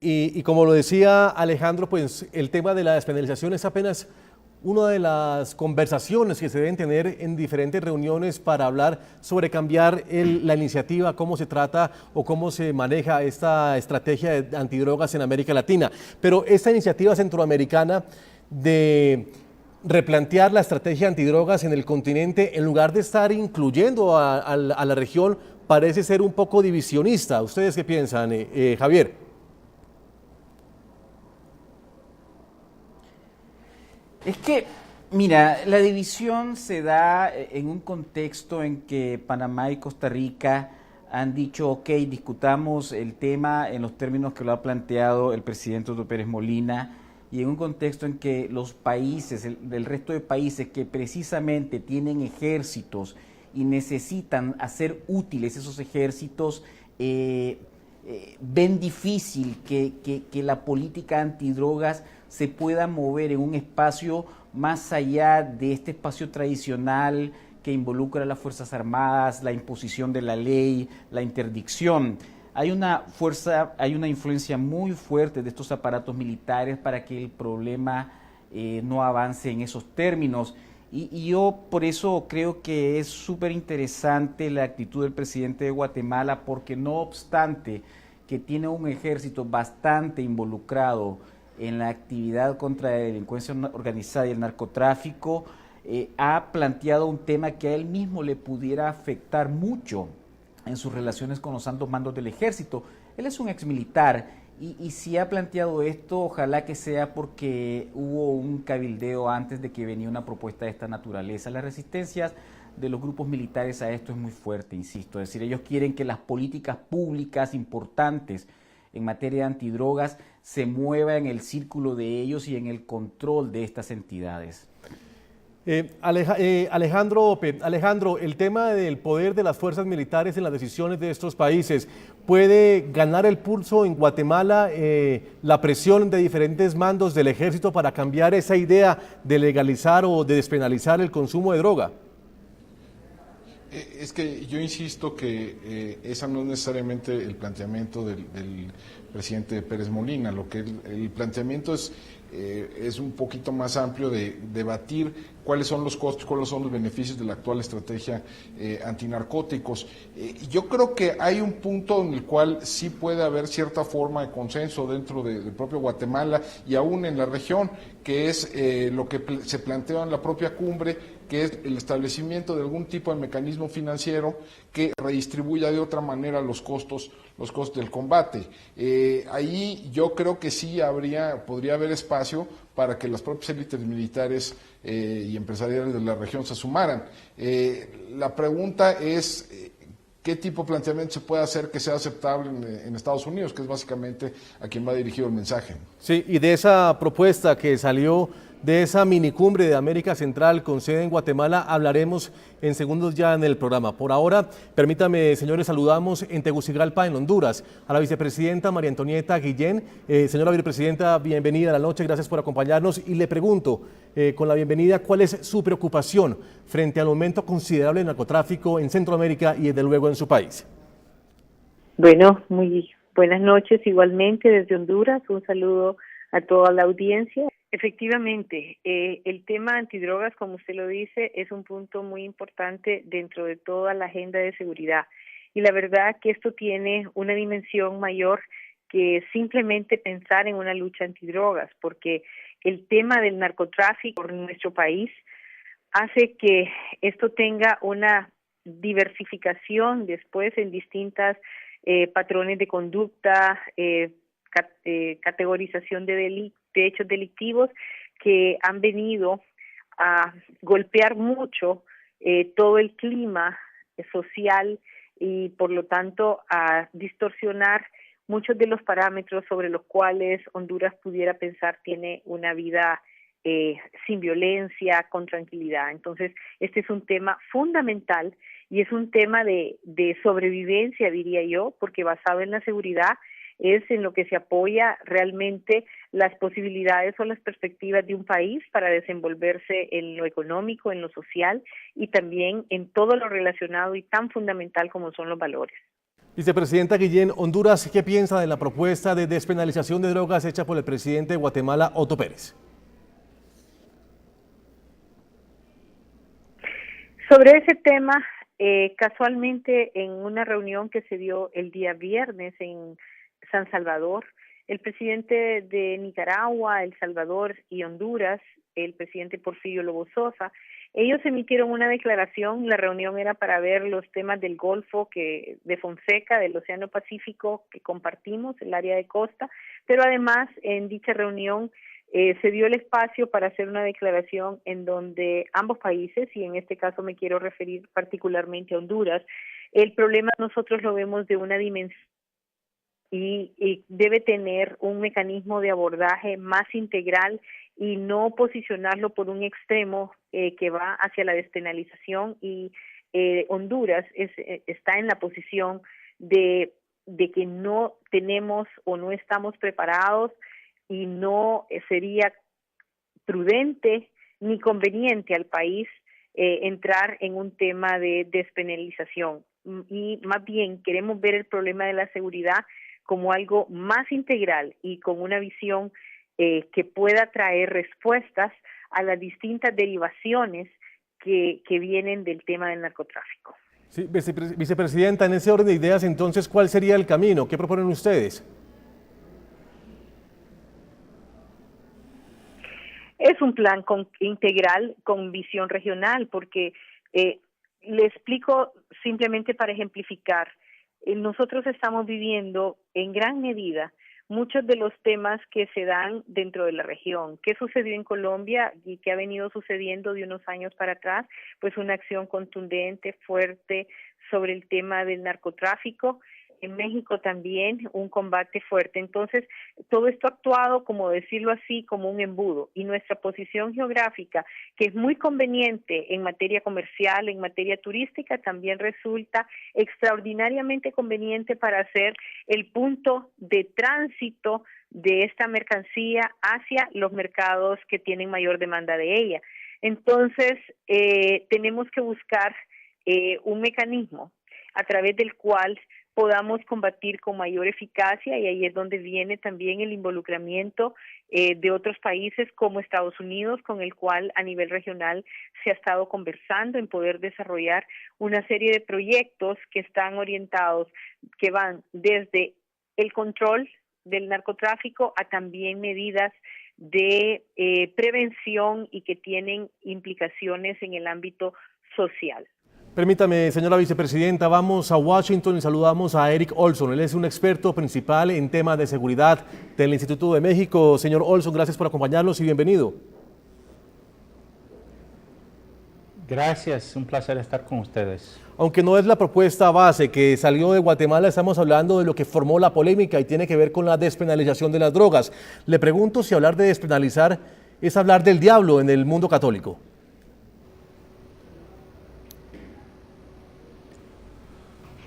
Y como lo decía Alejandro, pues el tema de la despenalización es apenas una de las conversaciones que se deben tener en diferentes reuniones para hablar sobre cambiar la iniciativa, cómo se trata o cómo se maneja esta estrategia de antidrogas en América Latina. Pero esta iniciativa centroamericana de replantear la estrategia antidrogas en el continente, en lugar de estar incluyendo a la región, parece ser un poco divisionista. ¿Ustedes qué piensan, Javier? Es que, mira, la división se da en un contexto en que Panamá y Costa Rica han dicho, ok, discutamos el tema en los términos que lo ha planteado el presidente Otto Pérez Molina, y en un contexto en que los países, del resto de países que precisamente tienen ejércitos y necesitan hacer útiles esos ejércitos, ven difícil que la política antidrogas se pueda mover en un espacio más allá de este espacio tradicional que involucra a las Fuerzas Armadas, la imposición de la ley, la interdicción. Hay una influencia muy fuerte de estos aparatos militares para que el problema no avance en esos términos. Y yo por eso creo que es súper interesante la actitud del presidente de Guatemala, porque no obstante que tiene un ejército bastante involucrado en la actividad contra la delincuencia organizada y el narcotráfico, ha planteado un tema que a él mismo le pudiera afectar mucho en sus relaciones con los altos mandos del ejército. Él es un exmilitar y si ha planteado esto, ojalá que sea porque hubo un cabildeo antes de que venía una propuesta de esta naturaleza. Las resistencias de los grupos militares a esto es muy fuerte, insisto. Es decir, ellos quieren que las políticas públicas importantes en materia de antidrogas se mueva en el círculo de ellos y en el control de estas entidades. Alejandro, el tema del poder de las fuerzas militares en las decisiones de estos países, ¿puede ganar el pulso en Guatemala la presión de diferentes mandos del ejército para cambiar esa idea de legalizar o de despenalizar el consumo de droga? Es que yo insisto que esa no es necesariamente el planteamiento del presidente Pérez Molina. Lo que el planteamiento es un poquito más amplio de debatir cuáles son los costos, cuáles son los beneficios de la actual estrategia antinarcóticos. Yo creo que hay un punto en el cual sí puede haber cierta forma de consenso dentro del propio Guatemala y aún en la región, que es lo que se plantea en la propia cumbre, que es el establecimiento de algún tipo de mecanismo financiero que redistribuya de otra manera los costos del combate. Ahí yo creo que sí podría haber espacio para que las propias élites militares y empresariales de la región se sumaran. La pregunta es qué tipo de planteamiento se puede hacer que sea aceptable en Estados Unidos, que es básicamente a quien va dirigido el mensaje. Sí, y de esa propuesta que salió de esa minicumbre de América Central con sede en Guatemala hablaremos en segundos ya en el programa. Por ahora, permítame, señores, saludamos en Tegucigalpa, en Honduras, a la vicepresidenta María Antonieta Guillén. Señora vicepresidenta, bienvenida a la noche, gracias por acompañarnos. Y le pregunto, con la bienvenida, ¿cuál es su preocupación frente al aumento considerable del narcotráfico en Centroamérica y desde luego en su país? Bueno, muy buenas noches igualmente desde Honduras. Un saludo a toda la audiencia. Efectivamente, el tema antidrogas, como usted lo dice, es un punto muy importante dentro de toda la agenda de seguridad. Y la verdad que esto tiene una dimensión mayor que simplemente pensar en una lucha antidrogas, porque el tema del narcotráfico en nuestro país hace que esto tenga una diversificación después en distintas patrones de conducta, categorización de hechos delictivos que han venido a golpear mucho todo el clima social y por lo tanto a distorsionar muchos de los parámetros sobre los cuales Honduras pudiera pensar tiene una vida sin violencia, con tranquilidad. Entonces, este es un tema fundamental y es un tema de sobrevivencia, diría yo, porque basado en la seguridad es en lo que se apoya realmente las posibilidades o las perspectivas de un país para desenvolverse en lo económico, en lo social y también en todo lo relacionado y tan fundamental como son los valores. Vicepresidenta Guillén, Honduras, ¿qué piensa de la propuesta de despenalización de drogas hecha por el presidente de Guatemala, Otto Pérez? Sobre ese tema, casualmente en una reunión que se dio el día viernes en San Salvador, el presidente de Nicaragua, El Salvador y Honduras, el presidente Porfirio Lobo Sosa, ellos emitieron una declaración. La reunión era para ver los temas del Golfo de Fonseca, del Océano Pacífico que compartimos, el área de costa, pero además en dicha reunión se dio el espacio para hacer una declaración en donde ambos países, y en este caso me quiero referir particularmente a Honduras, el problema nosotros lo vemos de una dimensión y debe tener un mecanismo de abordaje más integral y no posicionarlo por un extremo que va hacia la despenalización, y Honduras está en la posición de que no tenemos o no estamos preparados y no sería prudente ni conveniente al país entrar en un tema de despenalización, y más bien queremos ver el problema de la seguridad como algo más integral y con una visión que pueda traer respuestas a las distintas derivaciones que vienen del tema del narcotráfico. Sí, vicepresidenta, en ese orden de ideas, entonces, ¿cuál sería el camino? ¿Qué proponen ustedes? Es un plan integral con visión regional, porque le explico simplemente para ejemplificar. Nosotros estamos viviendo en gran medida muchos de los temas que se dan dentro de la región. ¿Qué sucedió en Colombia y qué ha venido sucediendo de unos años para atrás? Pues una acción contundente, fuerte sobre el tema del narcotráfico. En México también un combate fuerte. Entonces, todo esto actuado, como decirlo así, como un embudo. Y nuestra posición geográfica, que es muy conveniente en materia comercial, en materia turística, también resulta extraordinariamente conveniente para hacer el punto de tránsito de esta mercancía hacia los mercados que tienen mayor demanda de ella. Entonces, tenemos que buscar un mecanismo a través del cual podamos combatir con mayor eficacia, y ahí es donde viene también el involucramiento de otros países como Estados Unidos, con el cual a nivel regional se ha estado conversando en poder desarrollar una serie de proyectos que están orientados, que van desde el control del narcotráfico a también medidas de prevención y que tienen implicaciones en el ámbito social. Permítame, señora vicepresidenta, vamos a Washington y saludamos a Eric Olson. Él es un experto principal en temas de seguridad del Instituto de México. Señor Olson, gracias por acompañarnos y bienvenido. Gracias, un placer estar con ustedes. Aunque no es la propuesta base que salió de Guatemala, estamos hablando de lo que formó la polémica y tiene que ver con la despenalización de las drogas. Le pregunto si hablar de despenalizar es hablar del diablo en el mundo católico.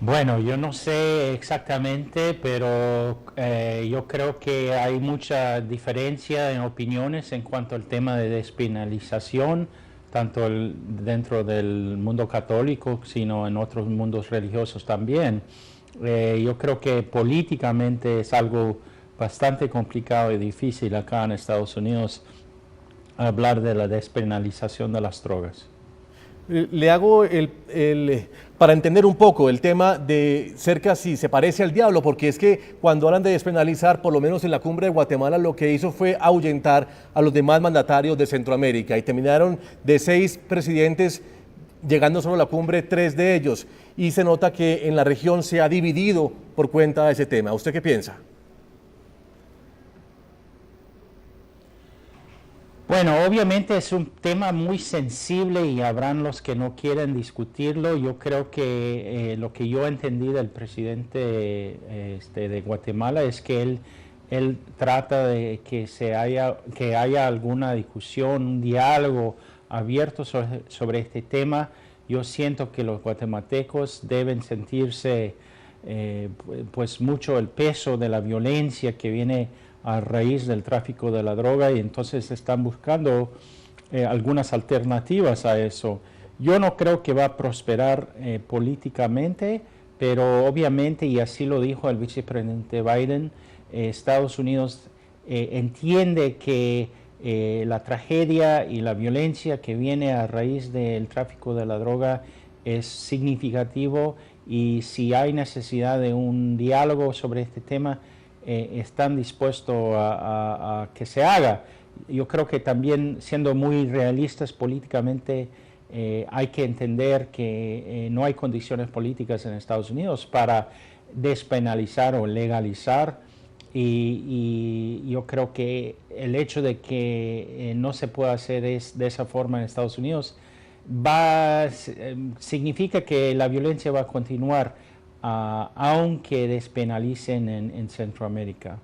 Bueno, yo no sé exactamente, pero yo creo que hay mucha diferencia en opiniones en cuanto al tema de despenalización, tanto dentro del mundo católico, sino en otros mundos religiosos también. Yo creo que políticamente es algo bastante complicado y difícil acá en Estados Unidos hablar de la despenalización de las drogas. Le hago para entender un poco el tema de cerca si se parece al diablo, porque es que cuando hablan de despenalizar, por lo menos en la cumbre de Guatemala, lo que hizo fue ahuyentar a los demás mandatarios de Centroamérica y terminaron de 6 presidentes, llegando solo a la cumbre 3 de ellos. Y se nota que en la región se ha dividido por cuenta de ese tema. ¿Usted qué piensa? Bueno, obviamente es un tema muy sensible y habrán los que no quieren discutirlo. Yo creo que lo que yo entendí del presidente de Guatemala es que él trata de que haya alguna discusión, un diálogo abierto sobre este tema. Yo siento que los guatemaltecos deben sentirse pues mucho el peso de la violencia que viene a raíz del tráfico de la droga, y entonces están buscando algunas alternativas a eso. Yo no creo que va a prosperar políticamente, pero obviamente, y así lo dijo el vicepresidente Biden, Estados Unidos entiende que la tragedia y la violencia que viene a raíz del tráfico de la droga es significativo, y si hay necesidad de un diálogo sobre este tema, están dispuestos a que se haga. Yo creo que también, siendo muy realistas políticamente, hay que entender que no hay condiciones políticas en Estados Unidos para despenalizar o legalizar, y yo creo que el hecho de que no se pueda hacer de esa forma en Estados Unidos significa que la violencia va a continuar, aunque despenalicen en Centroamérica.